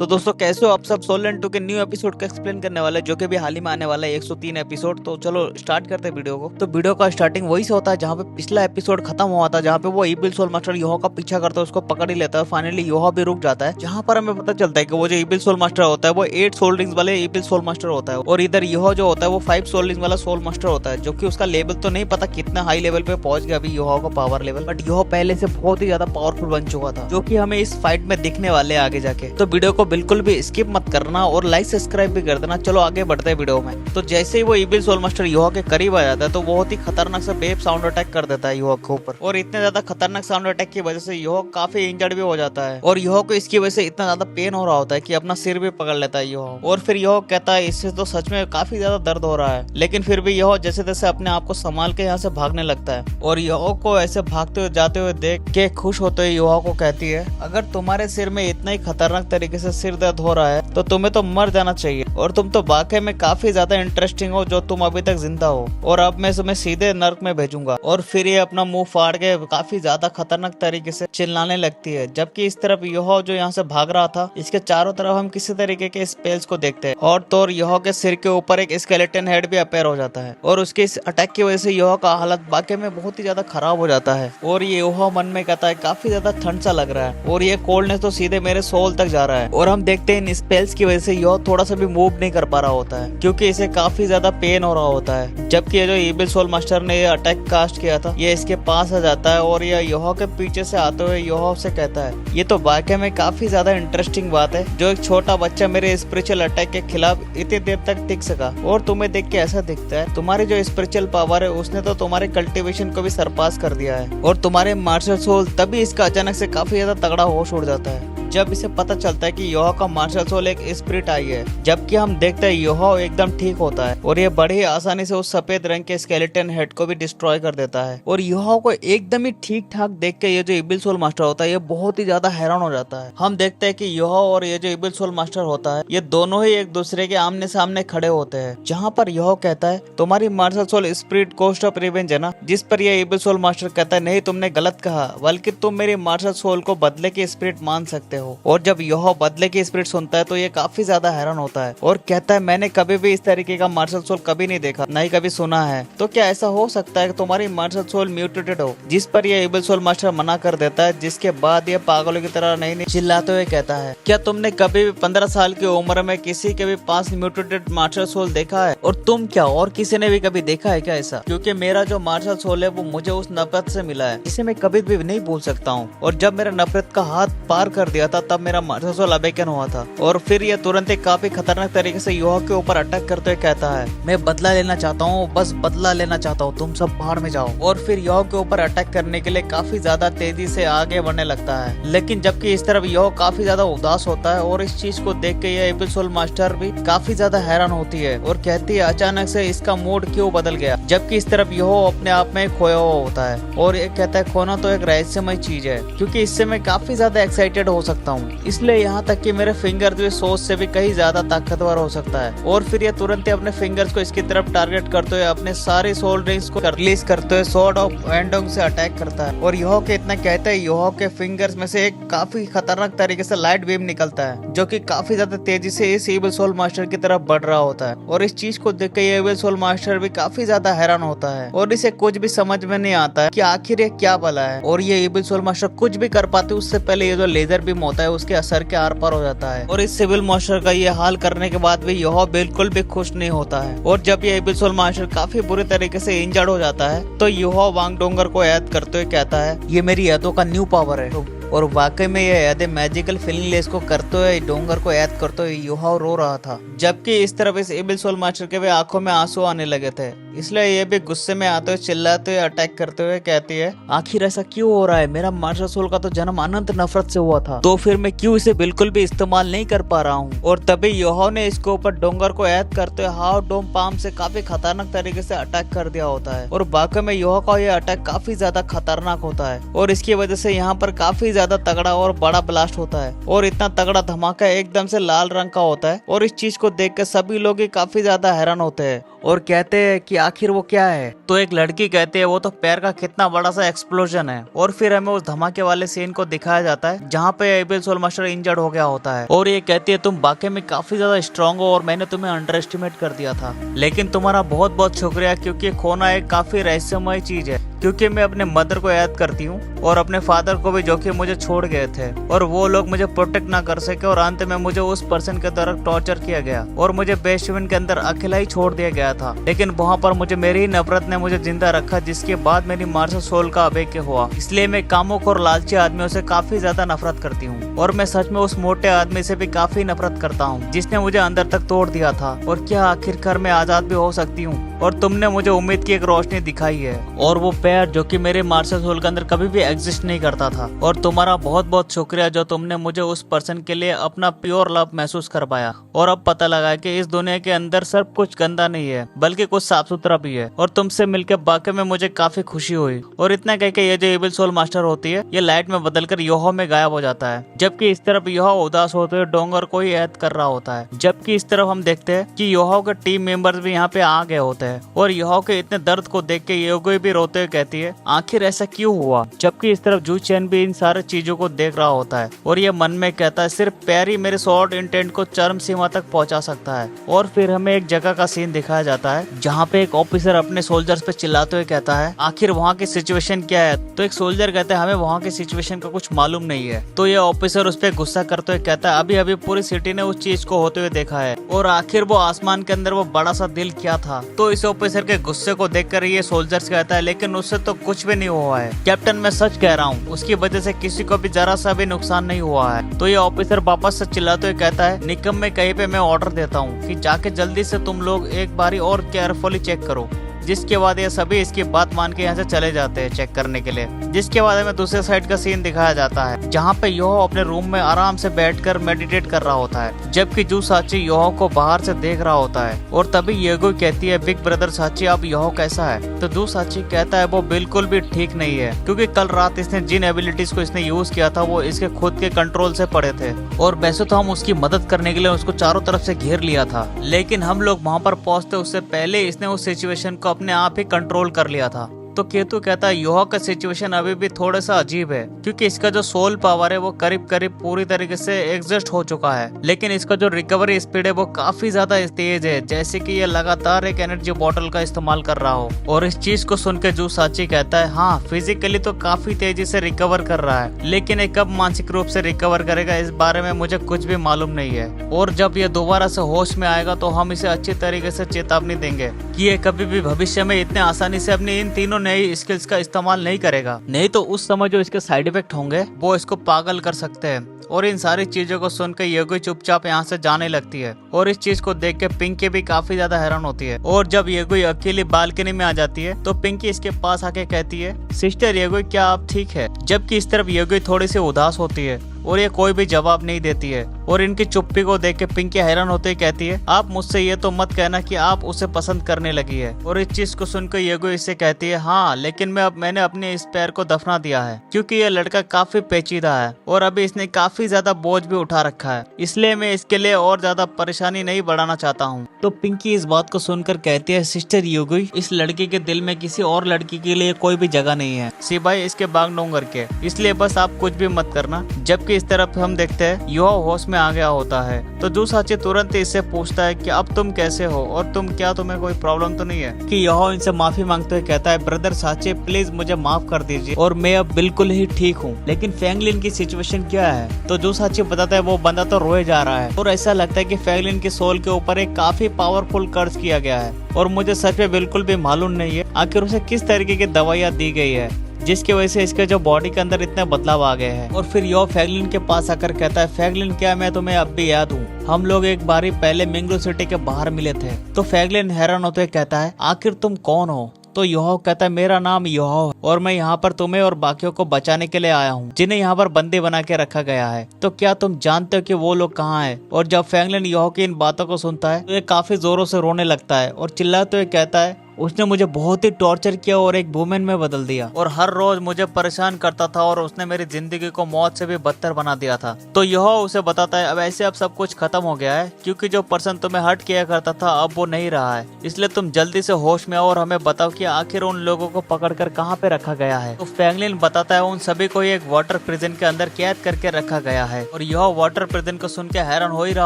तो दोस्तों कैसे हो आप सब। सोलन 2 के न्यू एपिसोड का एक्सप्लेन करने वाले जो कि भी हाल ही में आने वाला है 103 एपिसोड। तो चलो स्टार्ट करते हैं वीडियो को। तो वीडियो का स्टार्टिंग वही से होता है जहाँ पे पिछला एपिसोड खत्म हुआ था, जहाँ पे वो ईबिल सोल मास्टर योहा का पीछा करता है, उसको पकड़ ही लेता है। फाइनली योहा भी रुक जाता है, जहाँ पर हमें पता चलता है कि वो जो ईबिल सोल मास्टर होता है वो 8 सोल रिंग्स वाले ईबिल सोल मास्टर होता है, और इधर योहा जो होता है वो 5 सोल रिंग्स वाला सोल मास्टर होता है, जो कि उसका लेवल तो नहीं पता कितना हाई लेवल पे पहुंच गया अभी योहा का पावर लेवल, बट योहा पहले से बहुत ही ज्यादा पावरफुल बन चुका था, जो कि हमें इस फाइट में दिखने वाले आगे जाके। तो वीडियो को बिल्कुल भी स्किप मत करना और लाइक सब्सक्राइब भी कर देना। चलो आगे बढ़ते हैं वीडियो में। तो जैसे ही वो ईबिल सोल मास्टर योहा के करीब आ जाता है तो बहुत ही खतरनाक सा वेव साउंड अटैक कर देता है योहा के ऊपर, और इतने ज्यादा खतरनाक साउंड अटैक की वजह से योहा काफी इंजर्ड भी हो जाता है, और योहा को इसकी वजह से इतना ज्यादा पेन हो रहा होता है कि अपना सिर भी पकड़ लेता है योहा। और फिर योहा कहता है इससे तो सच में काफी ज्यादा दर्द हो रहा है, लेकिन फिर भी योहा जैसे तैसे अपने आप को संभाल के यहाँ से भागने लगता है, और योहा को ऐसे भागते हुए जाते हुए देख के खुश होते हुए योहा को कहती है अगर तुम्हारे सिर में इतना ही खतरनाक तरीके से सिर दर्द हो रहा है तो तुम्हें तो मर जाना चाहिए, और तुम तो वाकई में काफी ज्यादा इंटरेस्टिंग हो जो तुम अभी तक जिंदा हो, और अब मैं तुम्हें सीधे नर्क में भेजूंगा। और फिर ये अपना मुंह फाड़ के काफी ज्यादा खतरनाक तरीके से चिल्लाने लगती है, जबकि इस तरफ योहा जो यहाँ से भाग रहा था इसके चारों तरफ हम किसी तरीके के स्पेल्स को देखते हैं, और तो योहा के सिर के ऊपर एक स्केलेटन हेड भी अपेयर हो जाता है, और उसके इस अटैक की वजह से योहा का हालत वाकई में बहुत ही ज्यादा खराब हो जाता है। और ये योहा मन में कहता है काफी ज्यादा ठंड सा लग रहा है, और ये कोल्डनेस तो सीधे मेरे सोल तक जा रहा है। और हम देखते हैं इन स्पेल्स की वजह से योहा थोड़ा सा भी मूव नहीं कर पा रहा होता है, क्योंकि इसे काफी ज्यादा पेन हो रहा होता है। जबकि ये जो ईबिल सोल मास्टर ने ये अटैक कास्ट किया था ये इसके पास आ जाता है, और यह योहा के पीछे से आते हुए योहा से कहता है ये तो वाकई में काफी ज्यादा इंटरेस्टिंग बात है जो एक छोटा बच्चा मेरे स्पिरिचुअल अटैक के खिलाफ इतनी देर तक टिक सका, और तुम्हें देख के ऐसा दिखता है तुम्हारी जो स्पिरिचुअल पावर है उसने तो तुम्हारे कल्टीवेशन को भी सरपास कर दिया है, और तुम्हारे मार्शल सोल तभी इसका अचानक से काफी ज्यादा तगड़ा होश उड़ जाता है जब इसे पता चलता है कि योहा का मार्शल सोल एक स्पिरिट आई है। जबकि हम देखते हैं योहा एकदम ठीक होता है, और ये बड़े ही आसानी से उस सफेद रंग के स्केलेटन हेड को भी डिस्ट्रॉय कर देता है, और योहा को एकदम ही ठीक ठाक देख के ये जो ईबिल सोल मास्टर होता है ये बहुत ही ज्यादा हैरान हो जाता है। हम देखते हैं कि योहा और ये जो ईबिल सोल मास्टर होता है ये दोनों ही एक दूसरे के आमने सामने खड़े होते हैं, जहाँ पर योहा कहता है तुम्हारी martial soul spirit coast of revenge है ना, जिस पर ये ईबिल सोल मास्टर कहता है नहीं तुमने गलत कहा, बल्कि तुम मेरी मार्शल सोल को बदले की स्पिरिट मान सकते हो। और जब योहा बदले की स्पिरिट सुनता है तो ये काफी ज्यादा हैरान होता है, और कहता है मैंने कभी भी इस तरीके का मार्शल सोल कभी नहीं देखा, नहीं कभी सुना है, तो क्या ऐसा हो सकता है कि तुम्हारी मार्शल सोल म्यूटेटेड हो। जिस पर ये ईबिल सोल मास्टर मना कर देता है, जिसके बाद ये पागलों की तरह नहीं चिल्लाते हुए कहता है क्या तुमने कभी भी 15 साल की उम्र में किसी के भी 5 म्यूटेटेड मार्शल सोल देखा है, और तुम क्या और किसी ने भी कभी देखा है क्या ऐसा? क्योंकि मेरा जो मार्शल सोल है वो मुझे उस नफरत से मिला है जिसे मैं कभी भी नहीं भूल सकता हूँ, और जब मेरा नफरत का हाथ पार कर दिया था तब मेरा मार्शल सोल अवेकन हुआ था। और फिर यह तुरंत एक काफी खतरनाक तरीके से योहा के ऊपर अटैक करते हुए कहता है मैं बदला लेना चाहता हूँ, बस बदला लेना चाहता हूँ, तुम सब बाहर में जाओ। और फिर योहा के ऊपर अटैक करने के लिए काफी ज्यादा तेजी से आगे बढ़ने लगता है, लेकिन जबकि इस तरफ योहा काफी ज्यादा उदास होता है, और इस चीज को देख के यह ईबिल सोल मास्टर भी काफी ज्यादा हैरान होती है, और कहती है अचानक से इसका मूड क्यों बदल गया। जबकि इस तरफ योहा अपने आप में खोया हुआ होता है, और ये कहता है खोना तो एक रहस्यमय चीज है, क्योंकि इससे मैं काफी ज्यादा एक्साइटेड हो सकता हूँ, इसलिए यहाँ तक कि मेरे फिंगर जो सोच से भी कहीं ज्यादा ताकतवर हो सकता है। और फिर ये तुरंत ही अपने फिंगर्स को इसकी तरफ टारगेट करते हुए अपने सारे सोल रिंग्स को रिलीज करते हुए सॉर्ड ऑफ एंडोंग से अटैक करता है, और योहा के इतना कहता है योहा के फिंगर्स में से एक काफी खतरनाक तरीके से लाइट बीम निकलता है, जो कि काफी ज्यादा तेजी से इस ईबिल सोल मास्टर की तरफ बढ़ रहा होता है। और इस चीज को देख के ईबिल सोल मास्टर भी काफी ज्यादा हैरान होता है, और इसे कुछ भी समझ में नहीं आता है कि आखिर ये क्या भला है, और ये ईबिल सोल मास्टर कुछ भी कर पाते उससे पहले ये जो लेजर बीम होता है उसके असर के आर पार हो जाता है। और इस ईबिल मास्टर का ये हाल करने के बाद भी योहा बिल्कुल भी खुश नहीं होता है, और जब ये ईबिल सोल मास्टर काफी बुरी तरीके से इंजर्ड हो जाता है तो योहा वांग डोंगर को याद करते हुए कहता है ये मेरी यादों का न्यू पावर है। और वाकई में यह यादें मैजिकल फीलिंग इसको करते हुए डोंगर को याद करते हुए योहा रो रहा था। जबकि इस तरफ इस ईबिल सोल मास्टर के भी आंखों में आंसू आने लगे थे, इसलिए ये भी गुस्से में आते हुए चिल्लाते हुए अटैक करते हुए कहती है आखिर ऐसा क्यों हो रहा है, मेरा मार्शल सोल का तो जन्म अनंत नफरत से हुआ था, तो फिर मैं क्यों इसे बिल्कुल भी इस्तेमाल नहीं कर पा रहा हूँ। और तभी योहा ने इसके ऊपर डोंगर को याद करते हुए हाउ डोम पाम से काफी खतरनाक तरीके से अटैक कर दिया होता है, और वाकई में योहा का यह अटैक काफी ज्यादा खतरनाक होता है, और इसकी वजह से यहाँ पर काफी ज्यादा तगड़ा और बड़ा ब्लास्ट होता है, और इतना तगड़ा धमाका एकदम से लाल रंग का होता है, और इस चीज को देख कर सभी लोग काफी ज्यादा हैरान होते हैं, और कहते हैं कि आखिर वो क्या है। तो एक लड़की कहती है वो तो पैर का कितना बड़ा सा एक्सप्लोजन है। और फिर हमें उस धमाके वाले सीन को दिखाया जाता है जहाँ पे एबेल सोल मास्टर इंजर्ड हो गया होता है और ये कहती है तुम वाकई में काफी ज्यादा स्ट्रांग हो और मैंने तुम्हें अंडर एस्टिमेट कर दिया था, लेकिन तुम्हारा बहुत बहुत शुक्रिया क्योंकि खोना एक काफी रहस्यमय चीज है। क्योंकि मैं अपने मदर को याद करती हूँ और अपने फादर को भी जो कि मुझे छोड़ गए थे और वो लोग मुझे प्रोटेक्ट ना कर सके और अंत में मुझे उस पर्सन के द्वारा टॉर्चर किया गया और मुझे बेसमेंट के अंदर अकेला ही छोड़ दिया गया था। लेकिन वहाँ पर मुझे मेरी ही नफरत ने मुझे जिंदा रखा जिसके बाद मेरी मार्शल सोल का अवेक हुआ। इसलिए मैं कामुक और लालची आदमियों से काफी ज्यादा नफरत करती हूँ और मैं सच में उस मोटे आदमी से भी काफी नफरत करता हूँ जिसने मुझे अंदर तक तोड़ दिया था। और क्या आखिरकार मैं आजाद भी हो सकती हूँ और तुमने मुझे उम्मीद की एक रोशनी दिखाई है और वो पैर जो कि मेरे मार्शल सोल के अंदर कभी भी एग्जिस्ट नहीं करता था। और तुम्हारा बहुत बहुत शुक्रिया जो तुमने मुझे उस पर्सन के लिए अपना प्योर लव महसूस कर पाया और अब पता लगा कि इस दुनिया के अंदर सब कुछ गंदा नहीं है बल्कि कुछ साफ सुथरा भी है। और तुमसे मिलकर वाकई में मुझे काफी खुशी हुई। और इतना कह के ये जो एबेल सोल मास्टर होती है ये लाइट में बदलकर योहो में गायब हो जाता है, जबकि इस तरफ योहो उदास होते हुए डोंगर को ही याद कर रहा होता है। जबकि इस तरफ हम देखते हैं कि योहो के टीम मेंबर्स भी यहाँ पे आ गए होते हैं और योहो के इतने दर्द को देख के योगो भी रोते हुए कहती है आखिर ऐसा क्यों हुआ। जबकि इस तरफ जू चैन भी इन सारे चीजों को देख रहा होता है और ये मन में कहता है सिर्फ पैर ही मेरे शॉर्ट इंटेंट को चरम सीमा तक पहुंचा सकता है। और फिर हमें एक जगह का सीन दिखाया जाता है जहाँ पे एक ऑफिसर अपने सोल्जर्स पे चिल्लाते हुए कहता है आखिर वहाँ की सिचुएशन क्या है। तो एक सोल्जर कहता है हमें वहाँ की सिचुएशन का कुछ मालूम नहीं है। तो ये ऑफिसर उस पर गुस्सा करते हुए कहता है अभी अभी पूरी सिटी ने उस चीज को होते हुए देखा है और आखिर वो आसमान के अंदर वो बड़ा सा दिल क्या था। तो इस ऑफिसर के गुस्से को देखकर ये सोल्जर्स कहता है लेकिन उससे तो कुछ भी नहीं हुआ है कैप्टन, मैं सच कह रहा हूँ उसकी वजह से किसी को भी जरा सा भी नुकसान नहीं हुआ है। तो ये ऑफिसर वापस से चिल्लाते हुए कहता है निकम में कहीं पे मैं ऑर्डर देता हूँ कि जाके जल्दी से तुम लोग एक बारी और केयरफुली चेक करो। जिसके बाद ये सभी इसकी बात मान के यहाँ से चले जाते हैं चेक करने के लिए। जिसके बाद हमें दूसरे साइड का सीन दिखाया जाता है जहाँ पे योहो अपने रूम में आराम से बैठकर मेडिटेट कर रहा होता है, जबकि जू साची योहो को बाहर से देख रहा होता है। और तभी येगो कहती है बिग ब्रदर साची अब योहो कैसा है। तो जू साची कहता है वो बिल्कुल भी ठीक नहीं है क्योंकि कल रात इसने जिन एबिलिटीज को इसने यूज किया था वो इसके खुद के कंट्रोल से पड़े थे और वैसे तो हम उसकी मदद करने के लिए उसको चारों तरफ से घेर लिया था, लेकिन हम लोग वहाँ पर पहुँचते उससे पहले इसने उस सिचुएशन को अपने आप ही कंट्रोल कर लिया था। तो केतु कहता है योहो का सिचुएशन अभी भी थोड़ा सा अजीब है क्योंकि इसका जो सोल पावर है वो करीब करीब पूरी तरीके से एग्जॉस्ट हो चुका है, लेकिन इसका जो रिकवरी स्पीड है वो काफी ज्यादा तेज है, जैसे कि ये लगातार एक एनर्जी बॉटल का इस्तेमाल कर रहा हो। और इस चीज को सुनकर जू साची कहता है हाँ फिजिकली तो काफी तेजी से रिकवर कर रहा है, लेकिन ये कब मानसिक रूप से रिकवर करेगा इस बारे में मुझे कुछ भी मालूम नहीं है। और जब ये दोबारा से होश में आएगा तो हम इसे अच्छी तरीके से चेतावनी देंगे कि ये कभी भी भविष्य में इतने आसानी से अपनी इन तीनों नई स्किल्स का इस्तेमाल नहीं करेगा, नहीं तो उस समय जो इसके साइड इफेक्ट होंगे वो इसको पागल कर सकते हैं। और इन सारी चीजों को सुनकर येगो चुपचाप यहाँ से जाने लगती है और इस चीज को देख के पिंकी भी काफी ज्यादा हैरान होती है। और जब येगो अकेली बालकनी में आ जाती है तो पिंकी इसके पास आके कहती है सिस्टर येगो क्या आप ठीक है। जबकि इस तरफ येगो थोड़ी सी उदास होती है और ये कोई भी जवाब नहीं देती है। और इनकी चुप्पी को देख के पिंकी हैरान होते ही कहती है आप मुझसे ये तो मत कहना कि आप उसे पसंद करने लगी है। और इस चीज को सुनकर येगो इससे कहती है हाँ लेकिन मैंने अपने इस पैर को दफना दिया है क्योंकि ये लड़का काफी पेचीदा है और अभी इसने काफी ज्यादा बोझ भी उठा रखा है, इसलिए मैं इसके लिए और ज्यादा परेशानी नहीं बढ़ाना चाहता हूँ। तो पिंकी इस बात को सुनकर कहती है सिस्टर येगो इस लड़के के दिल में किसी और लड़की के लिए कोई भी जगह नहीं है सिवाय इसके बागडोंगर के, इसलिए बस आप कुछ भी मत करना। जबकि इस तरफ हम देखते हैं योहो होश में आ गया होता है तो जू साची तुरंत इससे पूछता है कि अब तुम कैसे हो और तुम्हें कोई प्रॉब्लम तो नहीं है। कि योहो इनसे माफी मांगते हुए कहता है ब्रदर साची प्लीज मुझे माफ कर दीजिए और मैं अब बिल्कुल ही ठीक हूँ, लेकिन फैंगलिन की सिचुएशन क्या है। तो जू साची बताता है वो बंदा तो रोए जा रहा है और ऐसा लगता है कि फैंगलिन की सोल के ऊपर एक काफी पावरफुल कर्ज किया गया है और मुझे सच में बिल्कुल भी मालूम नहीं है आखिर उसे किस तरीके की दवाइयाँ दी गई है जिसकी वजह से इसके जो बॉडी के अंदर इतने बदलाव आ गए हैं। और फिर यो फैगलिन के पास आकर कहता है फैगलिन क्या मैं तुम्हें अब भी याद हूँ, हम लोग एक बारी पहले मिंगलो सिटी के बाहर मिले थे। तो फैगलिन हैरान होते कहता है आखिर तुम कौन हो। तो योहो कहता है मेरा नाम योहो है और मैं यहाँ पर तुम्हें और बाकियों को बचाने के लिए आया हूँ जिन्हें यहाँ पर बंदी बना के रखा गया है। तो क्या तुम जानते हो कि वो लोग कहाँ हैं। और जब फैंगलिन योहो की इन बातों को सुनता है तो ये काफी जोरों से रोने लगता है और चिल्लाते हुए कहता है उसने मुझे बहुत ही टॉर्चर किया और एक वुमेन में बदल दिया और हर रोज मुझे परेशान करता था और उसने मेरी जिंदगी को मौत से भी बदतर बना दिया था। तो यह उसे बताता है अब ऐसे अब सब कुछ खत्म हो गया है, क्योंकि जो पर्सन तुम्हें हर्ट किया करता था अब वो नहीं रहा है, इसलिए तुम जल्दी से होश में आओ और हमें बताओ कि आखिर उन लोगों को पकड़कर कहाँ पे रखा गया है। तो फ्रैंकलिन बताता है उन सभी को एक वाटर प्रिजन के अंदर कैद करके रखा गया है और यह वाटर प्रिजन को सुन के हैरान हो ही रहा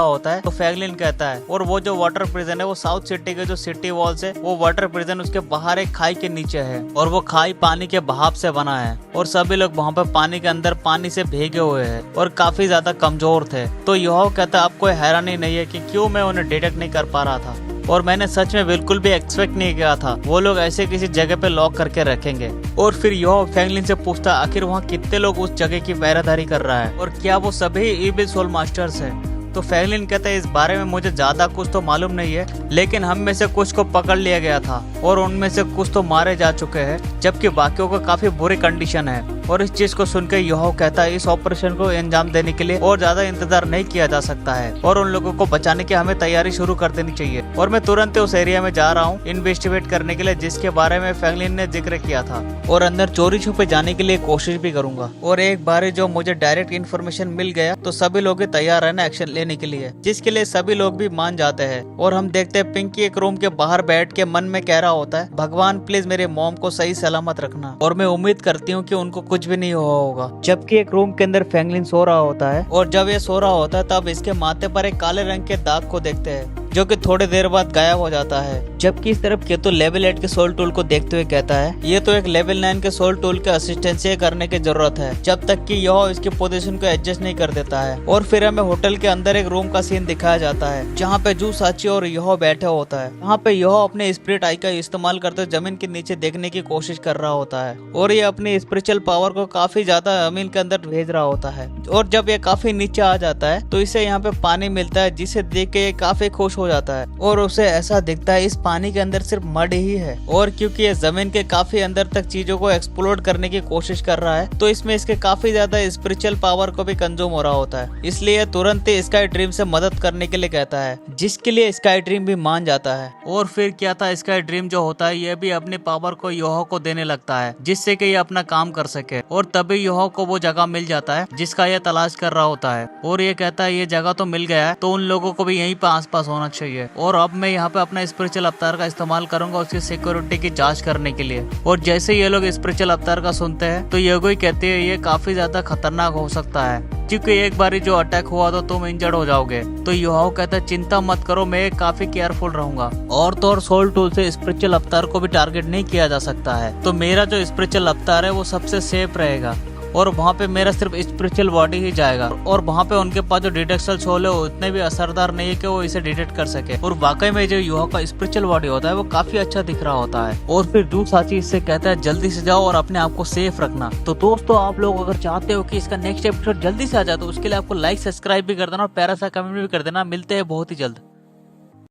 होता है। तो फ्रैंकलिन कहता है और वो जो वाटर प्रिजन है वो साउथ सिटी के जो सिटी वॉल्स है वो वाटर प्रिजन उसके बाहर एक खाई के नीचे है और वो खाई पानी के बहाव से बना है और सभी लोग वहाँ पे पानी के अंदर पानी से भीगे हुए हैं और काफी ज्यादा कमजोर थे। तो यह कहता है अब कोई हैरानी नहीं है कि क्यों मैं उन्हें डिटेक्ट नहीं कर पा रहा था और मैंने सच में बिल्कुल भी एक्सपेक्ट नहीं किया था वो लोग ऐसे किसी जगह पे लॉक करके रखेंगे। और फिर यह फ्रैंकलिन से पूछता आखिर वहाँ कितने लोग उस जगह की पहरेदारी कर रहा है और क्या वो सभी इविल सोल मास्टर्स है। तो फ्रैंकलिन कहता है इस बारे में मुझे ज्यादा कुछ तो मालूम नहीं है, लेकिन हम में से कुछ को पकड़ लिया गया था और उनमें से कुछ तो मारे जा चुके हैं, जबकि बाकियों का काफी बुरी कंडीशन है। और इस चीज को सुनकर यह कहता है इस ऑपरेशन को अंजाम देने के लिए और ज्यादा इंतजार नहीं किया जा सकता है और उन लोगों को बचाने की हमें तैयारी शुरू कर देनी चाहिए। और मैं तुरंत उस एरिया में जा रहा हूँ इन्वेस्टिगेट करने के लिए जिसके बारे में फ्रैंकलिन ने जिक्र किया था और अंदर चोरी छुपे जाने के लिए कोशिश भी करूंगा। और एक बार जो मुझे डायरेक्ट इन्फॉर्मेशन मिल गया तो सभी लोग तैयार है ना एक्शन लेने के लिए, जिसके लिए सभी लोग भी मान जाते हैं। और हम देखते हैं पिंकी एक रूम के बाहर बैठ के मन में कह रहा होता है भगवान प्लीज मेरे मॉम को सही सलामत रखना और मैं उम्मीद करती हूँ कि उनको कुछ भी नहीं हुआ होगा। जबकि एक रूम के अंदर फ्रैंकलिन सो रहा होता है और जब ये सो रहा होता है तब इसके माथे पर एक काले रंग के दाग को देखते हैं जो कि थोड़ी देर बाद गायब हो जाता है। जबकि इस तरफ केतु लेवल 8 के सोल टूल को देखते हुए कहता है ये तो एक लेवल 9 के सोल टूल के असिस्टेंस से करने की जरूरत है जब तक कि यह इसकी पोजीशन को एडजस्ट नहीं कर देता है। और फिर हमें होटल के अंदर एक रूम का सीन दिखाया जाता है जहाँ पे जू साची और यह बैठा होता है। यहाँ पे यह अपने स्पिरिट आई का इस्तेमाल करते हुए जमीन के नीचे देखने की कोशिश कर रहा होता है और ये अपनी स्पिरिचुअल पावर को काफी ज्यादा जमीन के अंदर भेज रहा होता है। और जब ये काफी नीचे आ जाता है तो इसे यहाँ पे पानी मिलता है जिसे देख के ये काफी खुश हो जाता है और उसे ऐसा दिखता है इस पानी के अंदर सिर्फ मड ही है। और क्योंकि ये जमीन के काफी अंदर तक चीजों को एक्सप्लोर करने की कोशिश कर रहा है तो इसमें इसके काफी ज्यादा स्पिरिचुअल पावर को भी कंज्यूम हो रहा होता है, इसलिए तुरंत ही स्काई ड्रीम से मदद करने के लिए कहता है जिसके लिए स्काई ड्रीम भी मान जाता है। और फिर क्या था स्काई ड्रीम जो होता है ये भी अपनी पावर को योहो को देने लगता है जिससे कि ये अपना काम कर सके और तभी योहो को वो जगह मिल जाता है जिसका ये तलाश कर रहा होता है और ये कहता है ये जगह तो मिल गया है तो उन लोगों को भी यहीं पे आसपास होना चाहिए और अब मैं यहाँ पे अपना स्पिरिचुअल अवतार का इस्तेमाल करूंगा उसकी सिक्योरिटी की जांच करने के लिए। और जैसे ये लोग स्पिरिचुअल अवतार का सुनते हैं तो ये कोई कहते हैं ये काफी ज्यादा खतरनाक हो सकता है क्योंकि एक बारी जो अटैक हुआ तो तुम इंजर्ड हो जाओगे। तो योहाओ कहता है चिंता मत करो मैं काफी केयरफुल रहूंगा और तो और सोल टूल से स्पिरिचुअल अवतार को भी टारगेट नहीं किया जा सकता है तो मेरा जो स्पिरिचुअल अवतार है वो सबसे सेफ रहेगा और वहाँ पे मेरा सिर्फ स्पिरिचुअल बॉडी ही जाएगा और वहाँ पे उनके पास जो डिटेक्शन सोल है वो इतने भी असरदार नहीं है कि वो इसे डिटेक्ट कर सके। और वाकई में जो युवा का स्पिरिचुअल बॉडी होता है वो काफी अच्छा दिख रहा होता है। और फिर जू साची इससे कहता है जल्दी से जाओ और अपने आप को सेफ रखना। तो दोस्तों आप लोग अगर चाहते हो कि इसका नेक्स्ट एपिसोड जल्दी से आ जाए तो उसके लिए आपको लाइक सब्सक्राइब भी कर देना और प्यारा सा कमेंट भी कर देना। मिलते हैं बहुत ही जल्द।